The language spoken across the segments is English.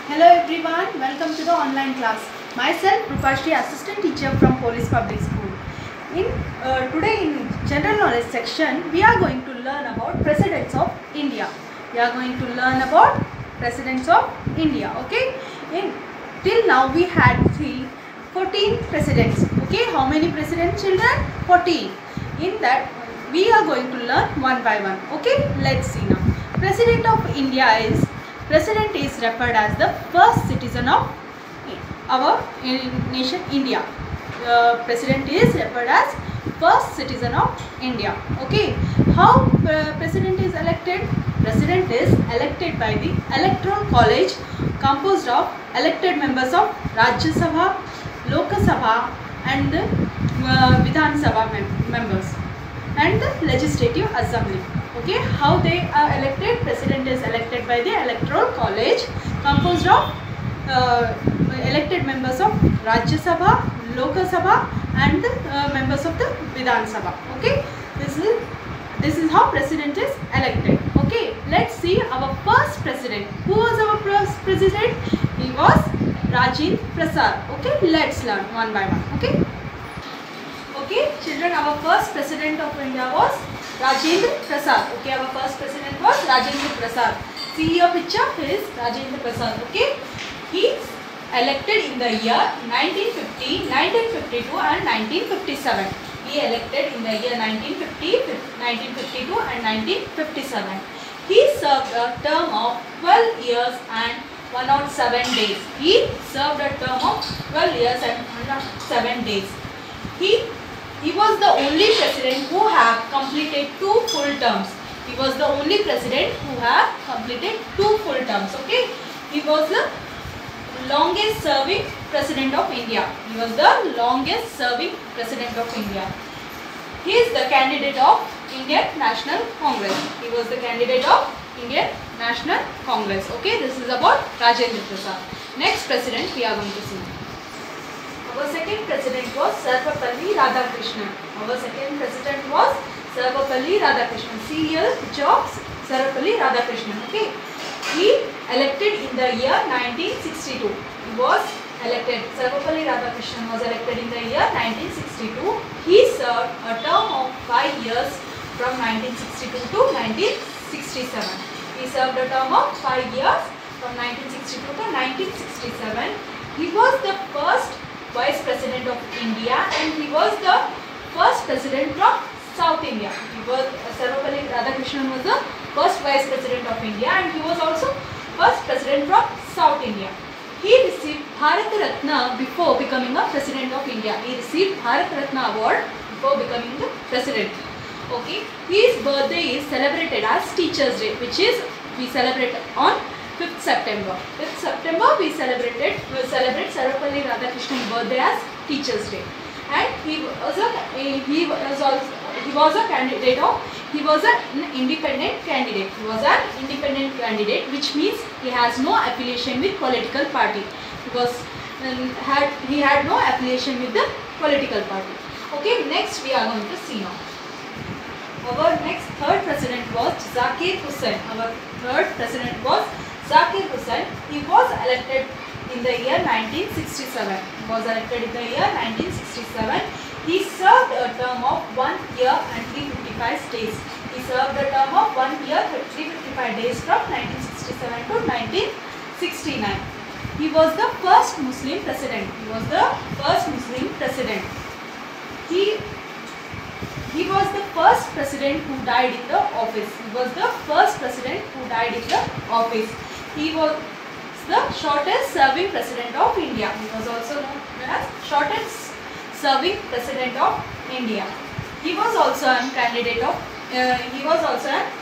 Hello everyone, welcome to the online class. Myself Rupashri, assistant teacher from Police Public School. Today in general knowledge section, we are going to learn about presidents of India. We are going to learn about presidents of India. Okay. Till now we had 14 presidents. Okay. How many presidents, children? 14. In that we are going to learn one by one. Okay. Let's see now. President is referred as the first citizen of our nation India. President is referred as first citizen of India. Okay. How president is elected? President is elected by the electoral college composed of elected members of Rajya Sabha, Lok Sabha and Vidhan Sabha members and the legislative assembly. Okay, how they are elected? President is elected by the electoral college composed of elected members of Rajya Sabha, Lok Sabha and members of the Vidhan Sabha. Okay, this is how president is elected. Okay, let's see our first president. Who was our first president? He was Rajendra Prasad. Okay, let's learn one by one. Okay. Okay, children, our first president of India was Rajendra Prasad. Okay, our first president was Rajendra Prasad. See your picture, here is Rajendra Prasad. Okay, he elected in the year 1950, 1952 and 1957. He elected in the year 1950, 1952 and 1957. He served a term of 12 years and 107 days. He served a term of 12 years and 107 days. He was the only president who have completed 2 full terms. He was the only president who have completed 2 full terms. Okay. He was the longest serving president of India. He was the longest serving president of India. He is the candidate of Indian National Congress. He was the candidate of Indian National Congress. Okay. This is about Rajendra Prasad. Next president we are going to see. Our second president was Sarvepalli Radhakrishnan. Our second president was Sarvepalli Radhakrishnan. See here picture of Sarvepalli Radhakrishnan. Okay. He elected in the year 1962. He was elected. Sarvepalli Radhakrishnan was elected in the year 1962. He served a term of 5 years from 1962 to 1967. He served a term of 5 years from 1962 to 1967. He was the first Vice President of India and he was the first President from South India. Sarvepalli Radhakrishnan was the first Vice President of India and he was also first President from South India. He received Bharat Ratna before becoming a President of India. He received Bharat Ratna award before becoming the President. Okay. His birthday is celebrated as Teachers' Day, which is we celebrate on 5th September. 5th September we celebrate Sarvepalli Radhakrishnan's birthday as Teachers' Day. And he was an independent candidate. He was an independent candidate, which means he has no affiliation with political party because he had no affiliation with the political party. Okay, next we are going to see now. Our next third president was Zakir Hussain. Our third president was Zakir Hussain. He was elected in the year 1967. He was elected in the year 1967. He served a term of 1 year and 355 days. He served a term of 1 year and 355 days from 1967 to 1969. He was the first Muslim president. He was the first Muslim president. He was the first president who died in the office. He was the first president who died in the office. He was the shortest serving president of India. He was also known as shortest serving president of India. He was also an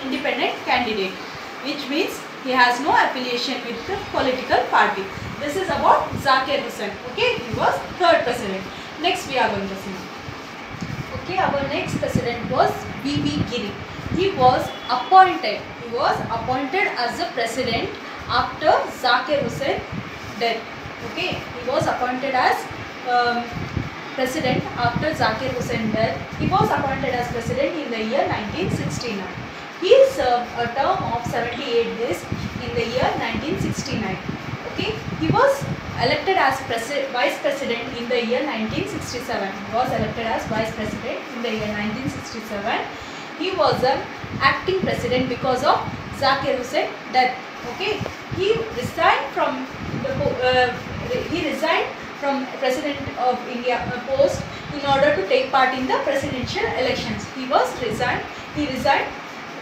independent candidate, which means he has no affiliation with the political party. This is about Zakir Hussain. Okay, he was third president. Next we are going to see. Okay, our next president was B.B. Giri. He was appointed as the president after Zakir Hussain's death. Okay, he was appointed as president after Zakir Hussain's death. He was appointed as president in the year 1969. He served a term of 78 days in the year 1969. Okay, he was elected as vice president in the year 1967. He was elected as vice president in the year 1967. He was an acting president because of Zakir Hussain death. Okay, he resigned from President of India post in order to take part in the presidential elections. He resigned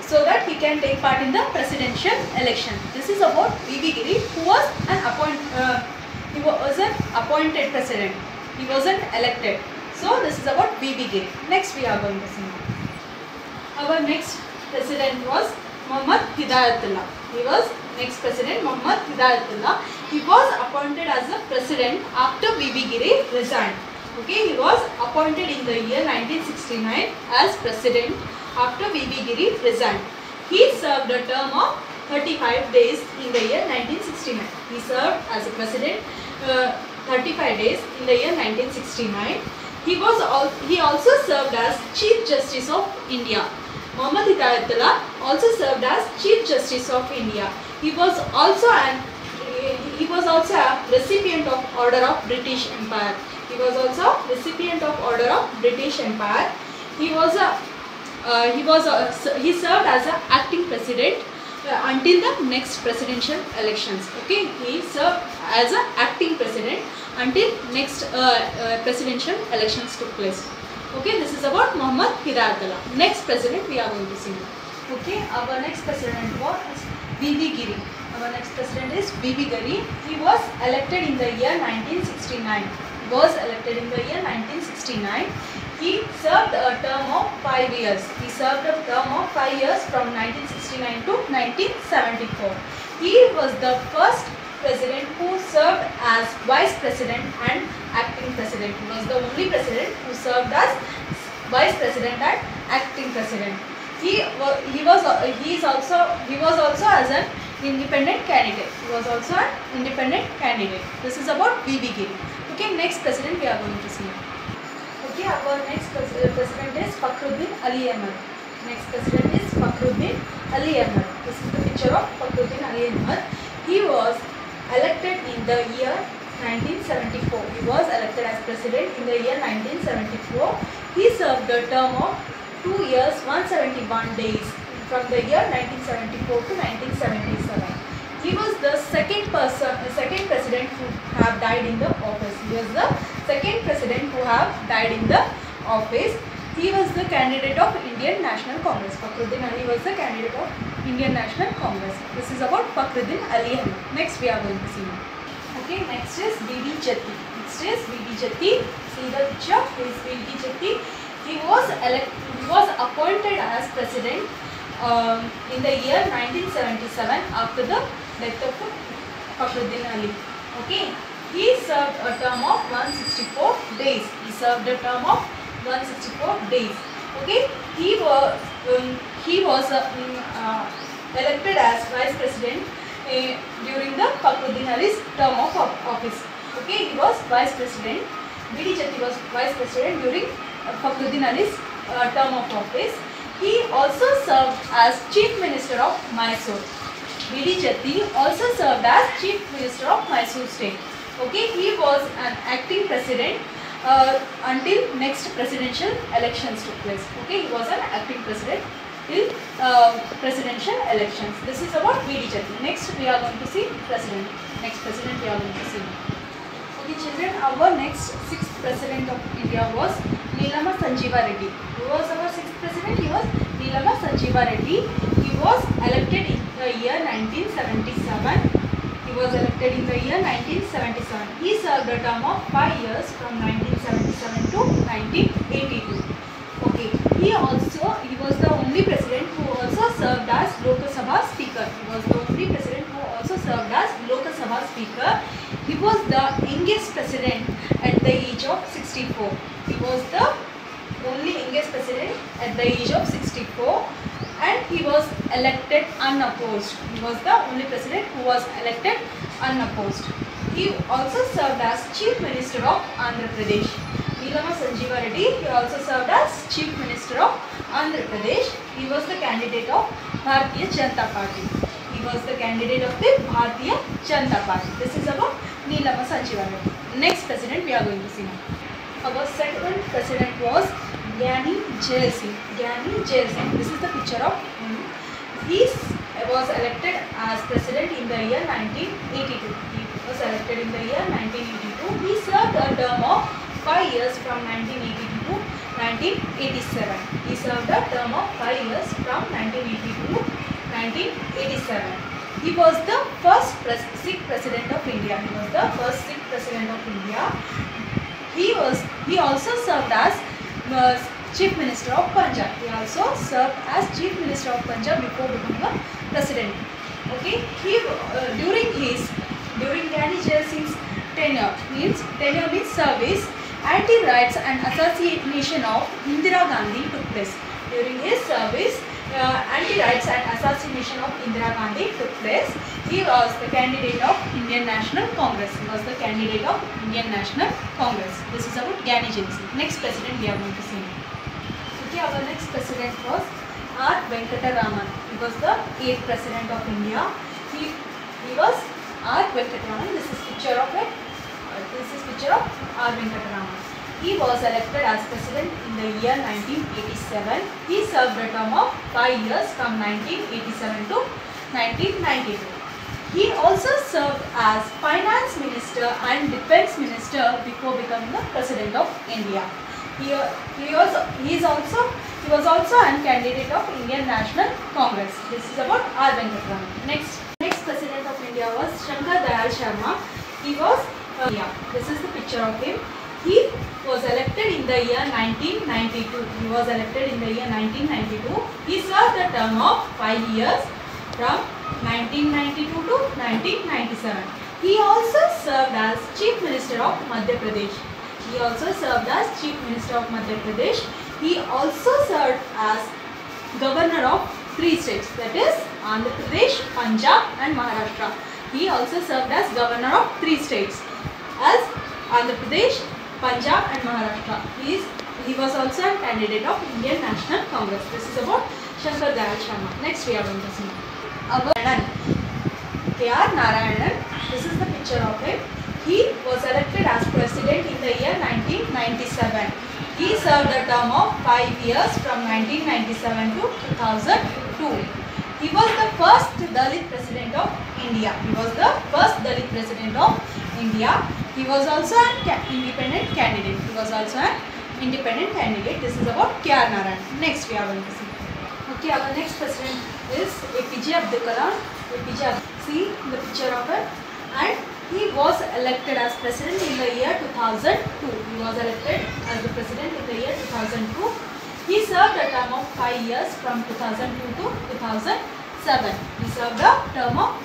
so that he can take part in the presidential election. This is about V.V. Giri, who was an appointed president. He wasn't elected. So this is about V.V. Giri. Next we are going to see. Our next president was Muhammad Hidayatullah. He was next president Muhammad Hidayatullah. He was appointed as a president after V.V. Giri resigned. Okay, he was appointed in the year 1969 as president after V.V. Giri resigned. He served a term of 35 days in the year 1969. He served as a president 35 days in the year 1969. He also served as Chief Justice of India. Muhammad Hidayatullah also served as Chief Justice of India. He was also a recipient of Order of British Empire. He was also recipient of Order of British Empire. He served as an acting president until the next presidential elections. Okay, he served as an acting president until next presidential elections took place. Okay, this is about Muhammad Hidayatullah. Next president we are going to see. Okay, our next president was V.V. Giri. Our next president is V.V. Giri. He was elected in the year 1969. He served a term of 5 years. From 1969 to 1974. He was the first president who served as vice president and acting president. He was the only president who served as vice president and acting president. He was also as an independent candidate. This is about V.V. Giri. Okay, next president we are going to see. Okay, our next president is Fakhruddin Ali Ahmed. This is the picture of Fakhruddin Ali Ahmed. He was elected in the year 1974. He was elected as president in the year 1974. He served a term of 2 years, 171 days from the year 1974 to 1977. He was the second president who have died in the office. He was the candidate of Indian National Congress. Fakhruddin Ali was the candidate of Indian National Congress. This is about Fakhruddin Ali Ahmed. Next we are going to see. Okay, next is V.D. Jatti. See the picture. This is V.D. Jatti. He was appointed as president in the year 1977 after the death of Fakhruddin Ali. Okay, he served a term of 164 days. Okay, he was elected as vice president during the Fakhruddin Ali's term of office. Okay, he was vice president. V.D. Jatti was vice president during Fakhruddin Ali's term of office. He also served as Chief Minister of Mysore. V.D. Jatti also served as Chief Minister of Mysore State. Okay, he was an acting president until next presidential elections took place. Okay, he was an acting president till presidential elections. This is about V.D. Jatti. Next we are going to see president. Next president we are going to see. Okay children, our next 6th president of India was Nilama Sanjeeva Reddy. Who was our 6th president? He was Nilama Sanjeeva Reddy. He was elected in the year 1977. He served a term of 5 years from 1977 to 1982. Okay. He was the only president who also served as Lok Sabha Speaker. He was the youngest president at the age of 64. He was the only youngest president at the age of 64. And he was elected unopposed. He was the only president who was elected unopposed. He also served as Chief Minister of Andhra Pradesh. Nilama Sanjeeva Reddy, he also served as Chief Minister of Andhra Pradesh. He was the candidate of Bharatiya Janata Party. He He was the candidate of the Bharatiya Janata Party. This is about Neelama Sanjeeva. Next president we are going to see now. Our second president was Gyani Jail Singh. Gyani Jail Singh. This is the picture of him. He was elected as president in the year 1982. He was elected in the year 1982. He served a term of 5 years from 1982 to 1987. He served a term of 5 years from 1982 to 1987. He was the first Sikh president of India. He was the first Sikh president of India. He also served as Chief Minister of Punjab. He also served as Chief Minister of Punjab before becoming a president. Okay. During Gyani Jail Singh's tenure means service, anti-riots and assassination of Indira Gandhi took place. During his service, anti-riots and assassination of Indira Gandhi took place. He was the candidate of Indian National Congress. He was the candidate of Indian National Congress. This is about Gyani Jail Singh. Next president we are going to see. Okay, our next president was R. Venkata Raman. He was the 8th president of India. He was R. Venkata Raman. This is picture of it. This is picture of R. Venkata Raman. He was elected as president in the year 1987. He served a term of 5 years from 1987 to 1992. He also served as finance minister and defense minister before becoming the president of India. He was also a candidate of Indian National Congress. This is about R. Venkata Raman. Next president of India was Shankar Dayal Sharma. He was this is the picture of him. He was elected in the year 1992. He was elected in the year 1992. He served a term of 5 years from 1992 to 1997. He also served as Chief Minister of Madhya Pradesh. He also served as Chief Minister of Madhya Pradesh. He also served as Governor of 3 states, that is Andhra Pradesh, Punjab and Maharashtra. He also served as Governor of 3 states as Andhra Pradesh, Punjab and Maharashtra. He was also a candidate of Indian National Congress. This is about Shankar Dayal Sharma. Next we are going to see our K.R. Narayanan. This is the picture of him. He was elected as president in the year 1997. He served a term of 5 years from 1997 to 2002. He was the first Dalit president of India. He was the first Dalit president of India. He was also an independent candidate. This is about K.R. Narayanan. Next we are going to see. Okay, our next president is APJ Abdul Kalam. See the picture of it. And he was elected as president in the year 2002. He was elected as the president in the year 2002. He served a term of 5 years from 2002 to 2007. He served a term of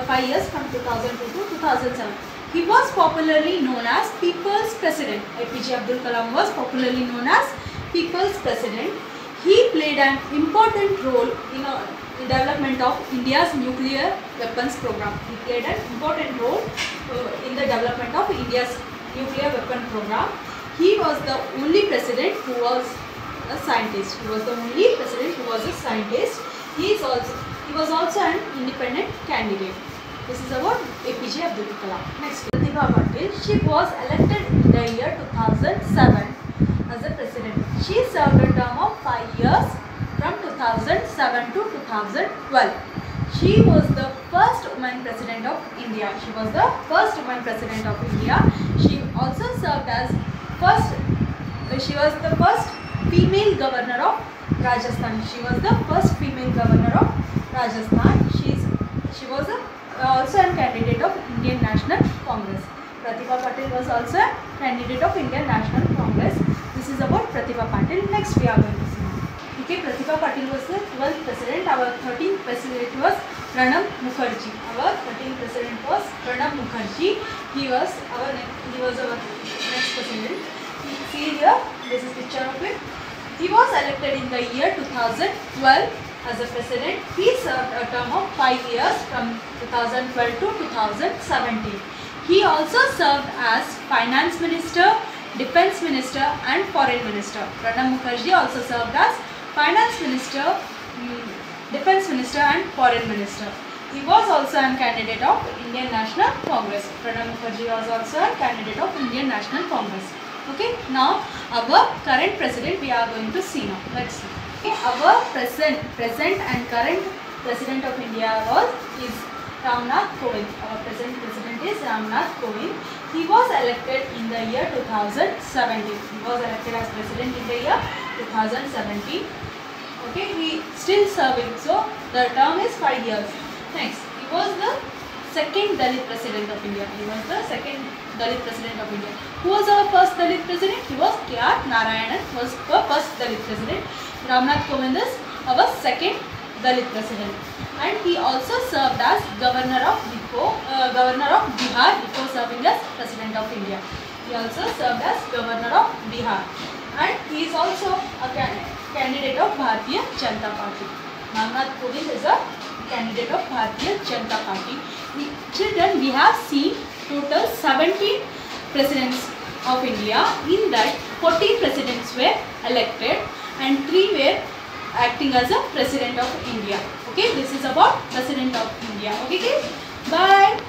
5 years from 2002 to 2007. He was popularly known as People's President. APJ Abdul Kalam was popularly known as People's President. He played an important role in the development of India's nuclear weapons program. He played an important role in the development of India's nuclear weapon program. He was the only president who was a scientist. He was also an independent candidate. This is about APJ Abdul Kalam. Next, Pratibha Patil. She was elected in the year 2007 as a president. She served a term of 5 years from 2007 to 2012. She was the first woman president of India. She was the first female governor of Rajasthan. She was also a candidate of Indian National Congress. Pratibha Patil was also a candidate of Indian National Congress. This is about Pratibha Patil. Next we are going to see. Okay, Pratibha Patil was the 12th president. Our 13th president was Pranab Mukherjee. He was our next president. See here, this is picture of him. He was elected in the year 2012 as a president. He served a term of 5 years from 2012 to 2017. He also served as finance minister, defense minister and foreign minister. Pranab Mukherjee also served as finance minister, defense minister and foreign minister. He was also a candidate of Indian National Congress. Pranab Mukherjee was also a candidate of Indian National Congress. Okay, now our current president we are going to see now. Let's see. Okay, our present and current president of India is Ramnath Kovind. Our present president is Ramnath Kovind. He was elected in the year 2017. He was elected as president in the year 2017. Okay, he still serving. So the term is 5 years. Next, he was the second Dalit president of India. He was the second Dalit president of India. Who was our first Dalit president? He was K.R. Narayanan was the first Dalit president. Ramnath Kovind is our second Dalit president. And he also served as governor of Bihar before serving as president of India. He also served as governor of Bihar. And he is also a candidate of Bharatiya Janata Party. Ramnath Kovind is a candidate of Bharatiya Janata Party. Children, we have seen total 17 presidents of India. In that 14 presidents were elected and 3 were acting as a president of India. Okay, this is about president of India. Okay, bye.